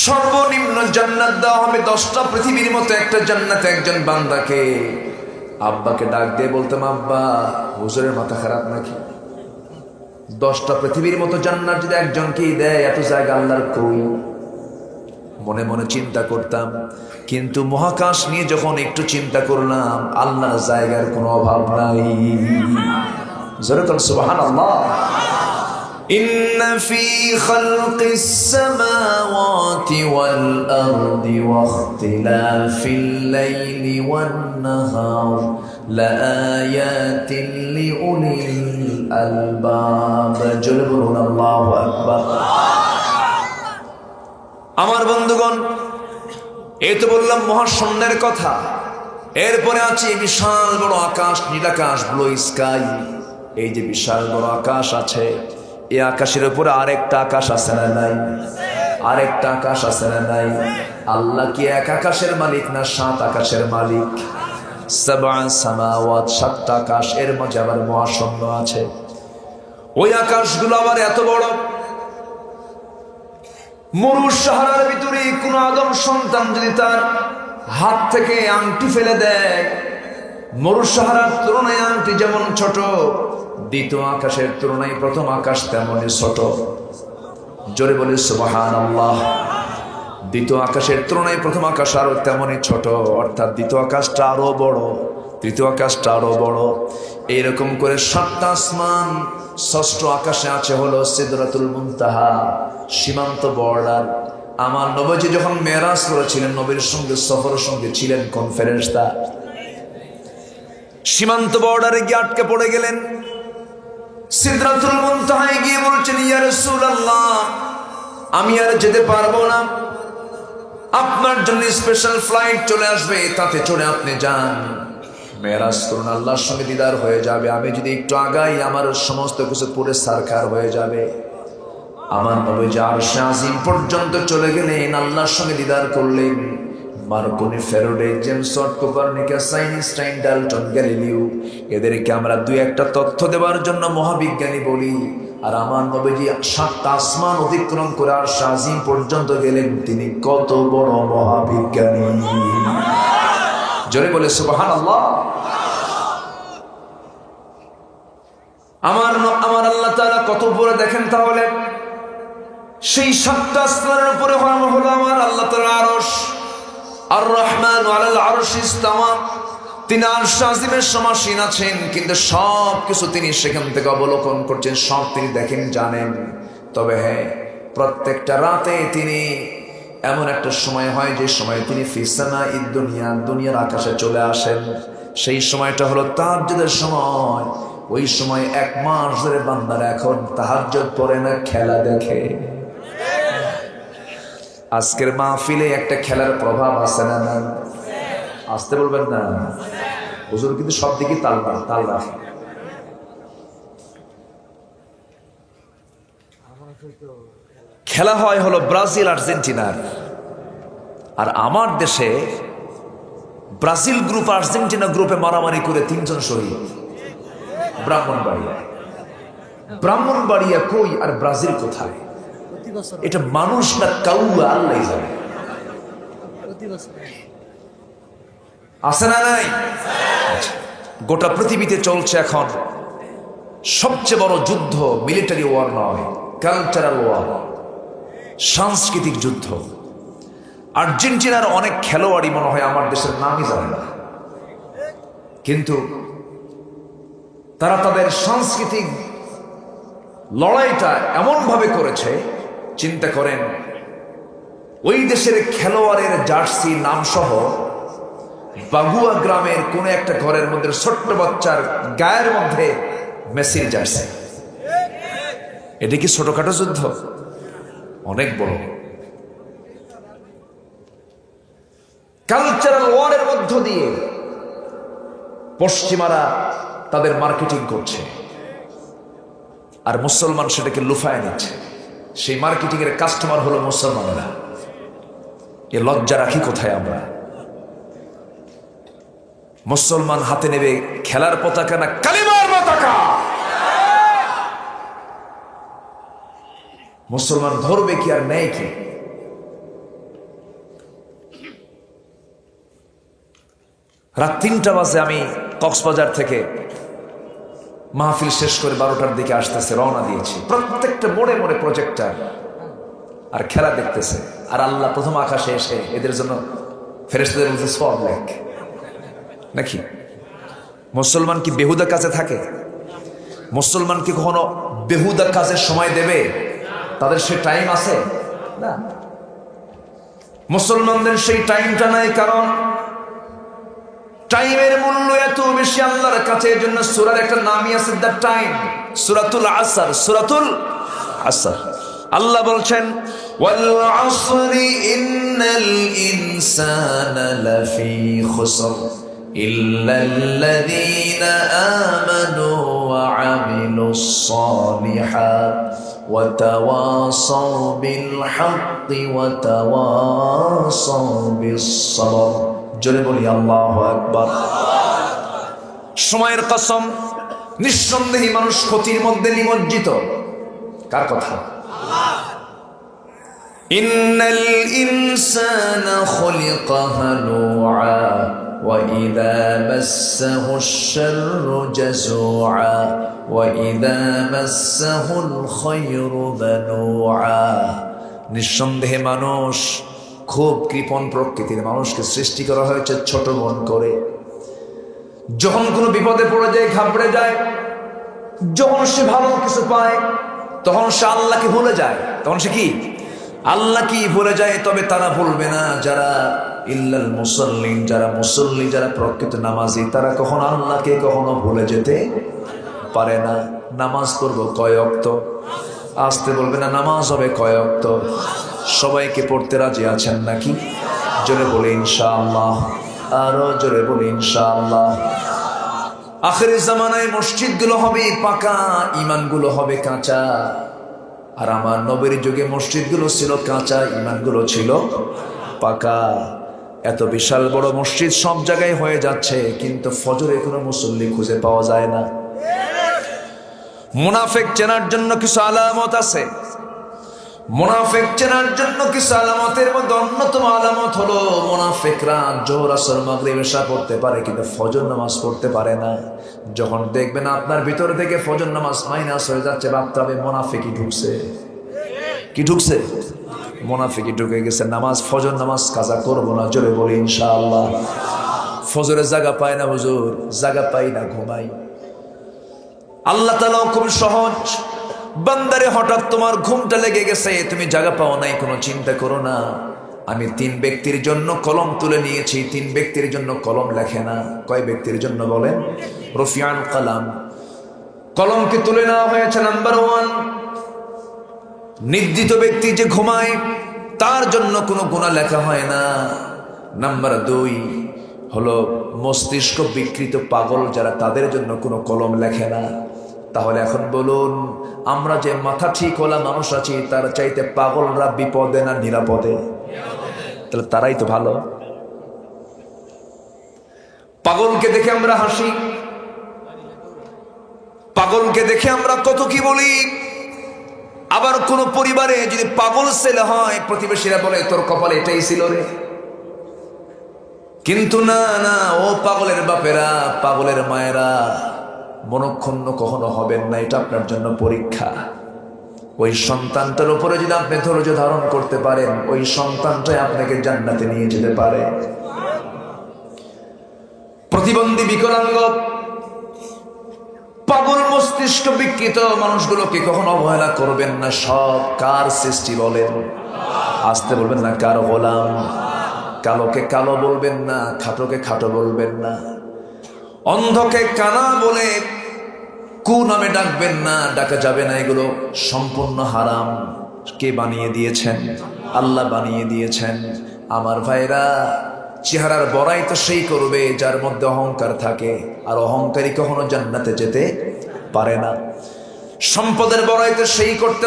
সর্বনিম্ন জান্নাত দেওয়া হবে 10টা পৃথিবীর মতো একটা জান্নাত একজন বান্দাকে। আব্বাকে ডাক দিয়ে বলতাম, আব্বা হুজুরের মাথা খারাপ নাকি? 10টা পৃথিবীর মতো জান্নাত যদি একজনকেই দেয়, এত জায়গা আল্লাহর কই? মনে মনে চিন্তা করতাম, কিন্তু মহাকাশ নিয়ে যখন একটু চিন্তা করলাম, আল্লাহর জায়গার কোনো অভাব নাই। জোরে বল সুবহানাল্লাহ। ইন্না ফি খালকিস সামাওয়াতি ওয়াল আরদি ওয়াখতিলাফিল লাইলি ওয়ান নাহার লাআয়াতিন লিউলিল আলবাব। জোরে বলুন আল্লাহু আকবার। আমার বন্ধুগণ, এই তো বললাম মহাশূন্যের কথা। এরপরে আছে বিশাল বড় আকাশ, নীলাকাশ, ব্লু স্কাই। এই যে বিশাল বড় আকাশ আছে, এই আকাশের উপরে আরেকটা আকাশ আছে না নাই? আরেকটা আকাশ আছে না নাই? আল্লাহ কি এক আকাশের মালিক না 7 আকাশের মালিক? সাবআ সামাওয়াত, 7টা আকাশ, এর মাঝে আবার মহাশূন্য আছে। ওই আকাশগুলো আবার এত বড়, মরু সাহারার ভিতরে কোন আদম সন্তান যদি তার হাত থেকে আংটি ফেলে দেয়, মরু সাহারার তুলনায় আংটি যেমন ছোট, দ্বিতীয় আকাশের তুলনায় প্রথম আকাশ তেমনই ছোট। জোরে বলে সুবহানাল্লাহ। দ্বিতীয় আকাশের তুলনায় প্রথম আকাশ আরো তেমনই ছোট, অর্থাৎ দ্বিতীয় আকাশটা আরো বড়, তৃতীয় আকাশটা আরো বড়। এইরকম করে 7টা আসমান। 6ষ্ঠ আকাশে আছে হলো সিদরাতুল মুনতাহা, সীমান্ত বর্ডার। আমার নবীজি যখন মেরাজ করেছিলেন, নবীর সঙ্গে সফরের সঙ্গে ছিলেন কোন ফেরেশতা? সীমান্ত বর্ডারে গিয়ে আটকে পড়ে গেলেন। সিদরাতুল মুনতাহায় গিয়ে বলছেন, ইয়া রাসূলুল্লাহ, আমি আর যেতে পারবো না, আপনার জন্য স্পেশাল ফ্লাইট চলে আসবে, তাতে চড়ে আপনি যান, মেরাজ করুন, আল্লাহর সঙ্গে দিদার হয়ে যাবে। আমি যদি একটু আগাই, আমার সমস্ত কিছু পুরো সারখার হয়ে যাবে। আমার নবী আরশে আজিম পর্যন্ত চলে গেলেন, আল্লাহর সঙ্গে দিদার করলেন। Marconi, Faraday, James Watt, Copernicus, Einstein, Dalton, Galileo, এদেরকে আমরা 2-1টা তথ্য দেওয়ার জন্য মহাবিজ্ঞানী বলি। আর আমার নবীজি 7টা আসমান অতিক্রম করে আরশে আজিম পর্যন্ত গেলেন। তিনি কত বড় মহাবিজ্ঞানী! জোরে বলে সুবহানাল্লাহ। আমার আল্লাহ তাআলা কত উপরে দেখেন তাহলে। সেই 7টা আসমানের উপরে হলো আমার আল্লাহ তাআলা আরশ। আর রহমান আলাল আরশি ইস্তাওয়া, তিনি আরশে আজিমের সমাসীন আছেন, কিন্তু সব কিছু তিনি সেখান থেকে অবলোকন করছেন, সব তিনি দেখেন, জানেন। তবে হ্যাঁ, প্রত্যেকটা রাতে তিনি এমন একটা সময় হয় যে সময় তিনি ফিসানা ইদ দুনিয়া, দুনিয়ার আকাশে চলে আসেন। সেই সময়টা হলো তাহাজ্জুদের সময়। ওই সময় 1 মাস ধরে বান্দারা এখন তাহাজ্জুদ পড়ে না, খেলা দেখে। আজকের মাহফিলে একটা খেলার প্রভাব আছে না? না আসতে বলবেন না? হুজুর কিন্তু সব দিকে তাল রাখে। খেলা হয় হলো ব্রাজিল আর্জেন্টিনার, আর আমার দেশে ব্রাজিল গ্রুপ আর্জেন্টিনা গ্রুপে মারামারি করে 3 জন শহীদ। ব্রাহ্মণবাড়িয়া কই আর ব্রাজিল কোথায়? এটা মানুষ না কাউয়া, আল্লাহ জানে। আছে না নাই? গোটা পৃথিবীতে চলছে এখন সবচেয়ে বড় যুদ্ধ, মিলিটারি ওয়ার নয়, কালচারাল ওয়ার, সাংস্কৃতিক যুদ্ধ। আর্জেন্টিনার অনেক খেলোয়াড়ই মনে হয় আমার দেশের নামই জানে না, কিন্তু তারা তাদের সাংস্কৃতিক লড়াইটা এমন ভাবে করেছে, চিন্তা করেন, ওই দেশের খেলোয়াড়ের জার্সি নাম সহ বাগুয়া গ্রামের কোন একটা ঘরের মধ্যে ছোট্ট বাচ্চার গায়ের মধ্যে মেসির জার্সি। এটা কি ছোটখাটো যুদ্ধ? অনেক বড়। কালচারাল ওয়ারের মধ্য দিয়ে পশ্চিমারা তাদের মার্কেটিং করছে, আর মুসলমান সেটাকে লুফায় নিচ্ছে। সেই মার্কেটিং এর কাস্টমার হলো মুসলমানেরা। এ লজ্জা রাখি কোথায় আমরা? মুসলমান হাতে নেবে খেলার পতাকা না কালিমার পতাকা? মুসলমান ধরবে কি আর নেয় কি? রাত 3টা বাজে আমি কক্সবাজার থেকে মাহফিল শেষ করে 12টার দিকে আসতেছে, রওনা দিয়েছি। প্রত্যেকটা মোড়ে মোড়ে প্রজেক্টর আর খেলা দেখতেছে। আর আল্লাহ প্রথম আকাশে এসে এদের জন্য ফেরেশতাদের মধ্যে সওয়াব লেখ নাকি? মুসলমান কি বেহুদা কাজে থাকে? মুসলমান কি কখনো বেহুদা কাজের সময় দেবে? তাদের সে টাইম আছে না। মুসলমানদের সেই টাইমটা নাই, কারণ টাইমের মূল্য এত বেশি আল্লাহর কাছে। এর জন্য সূরার একটা নামই আছে দ্য টাইম, সূরাতুল আসর। সূরাতুল আসর আল্লাহ বলছেন ওয়াল আসরি ইন্নাল ইনসানা লাফি খুসর ইল্লাল্লাযীনা আমানু ওয়া আমিলুস সালিহাত ওয়া তাওয়াসাউ বিল হাক্কি ওয়া তাওয়াসাউ বিস সাবর। জোরে বলি আল্লাহু আকবার। সময়ের কসম, নিঃসন্দেহে মানুষ ক্ষতির মধ্যে নিমজ্জিত। কার কথা? ইন্নাল ইনসানা খুলিকা হালুআ ওয়া ইযা মাসসাহুশ শাররু জাযুআ ওয়া ইযা মাসসাহুল খায়রু মানুআ। নিঃসন্দেহে মানুষ খুব কৃপণ প্রকৃতির। মানুষকে সৃষ্টি করা হয়েছে ছোট মন করে। যখন কোনো বিপদে পড়ে যায় ঘাবড়ে যায়, যখন সে ভালো কিছু পায় তখন সে আল্লাহকে ভুলে যায়। তখন সে কি আল্লাহ কি ভুলে যায়? তবে তারা ভুলবে না যারা ইল্লাল মুসাল্লিন, যারা মুসল্লি, যারা প্রকৃত নামাজি, তারা কখনো আল্লাহকে কখনো ভুলে যেতে পারে না। নামাজ পড়বো কয় ওয়াক্ত? আসতে বলবে না, নামাজ হবে কয় ওয়াক্ত? সবাইকে পড়তে রাজি আছেন নাকি? জোরে বলে ইনশাআল্লাহ। আরো জোরে বলে ইনশাআল্লাহ। আখিরি জামানায় মসজিদগুলো হবে পাকা, ইমানগুলো হবে কাঁচা। আর আমার নবীর যুগে মসজিদগুলো ছিল কাঁচা, ইমানগুলো ছিল পাকা। এত বিশাল বড় মসজিদ সব জায়গায় হয়ে যাচ্ছে, কিন্তু ফজরে কোনো মুসল্লি খুঁজে পাওয়া যায় না। মুনাফিক চেনার জন্য কিছু আলামত আছে। মুনাফিক চেনার জন্য কিছু আলামতের মধ্যে অন্যতম আলামত হলো মুনাফিকরা জোহর আসর মাগরিব এশা পড়তে পারে, কিন্তু ফজর নামাজ পড়তে পারে না। যখন দেখবেন আপনার ভিতর থেকে ফজর নামাজ মাইনাস হয়ে যাচ্ছে, ভাবতে হবে মুনাফিকই ঢুকছে। কি ঢুকছে? মুনাফিকই ঢুকে গেছে। নামাজ, ফজর নামাজ কাজা করবো না। জোরে বলি ইনশাআল্লাহ। ফজরের জায়গা পায় না হুজুর, জায়গা পাই না, ঘুমাই। আল্লাহ তাআলা খুব সহজ। বান্দারে হঠাৎ তোমার ঘুমটা লেগে গেছে, তুমি জায়গা পাও নাই, কোনো চিন্তা করো না। আমি 3 ব্যক্তির জন্য কলম তুলে নিয়েছি। 3 ব্যক্তির জন্য কলম লেখে না। কয় ব্যক্তির জন্য বলেন? রফিআল কালাম, কলমকে তুলে নেওয়া হয়েছে। নাম্বার 1, নির্দিত ব্যক্তি যে ঘুমায় তার জন্য কোনো গুনাহ লেখা হয় না। নাম্বার 2 হলো মস্তিষ্ক বিকৃত পাগল যারা, তাদের জন্য কোনো কলম লেখে না। তাহলে এখন বলুন, আমরা যে মাথা ঠিক হলা মানুষ আছি, তার চাইতে পাগলরা বিপদে না নিরাপদে? তাহলে তারাই তো ভালো। পাগলকে দেখে আমরা হাসি, পাগলকে দেখে আমরা কত কি বলি। আবার কোন পরিবারে যদি পাগল ছেলে হয়, প্রতিবেশীরা বলে তোর কপালে এটাই ছিল রে। কিন্তু না না, ও পাগলের বাপেরা, পাগলের মায়েরা মনক্ষুণ্ণ কখনো হবেন না। এটা আপনার জন্য পরীক্ষা। ওই সন্তানটার উপরে যদি আপনি ধৈর্য ধারণ করতে পারেন, ওই সন্তানটাই আপনাকে জান্নাতে নিয়ে যেতে পারে। প্রতিবন্ধী, বিকলাঙ্গ, পাগল মস্তিষ্ক বিকৃত মানুষগুলোকে কখনো অবহেলা করবেন না। সব কার সৃষ্টি বলেন? আসতে বলবেন না, কার গোলাম। কালোকে কালো বলবেন না, খাটোকে খাটো বলবেন না, অন্ধকে কানা বলে কু নামে ডাকবেন না, ডাকা যাবে না। এগুলো সম্পূর্ণ হারাম। কে বানিয়ে দিয়েছেন? আল্লাহ বানিয়ে দিয়েছেন। আমার ভাইরা, চেহারার বড়াই তো সেই করবে যার মধ্যে অহংকার থাকে, আর অহংকারী কখনো জান্নাতে যেতে পারে না। সম্পদের বড়াই তো সেই করতে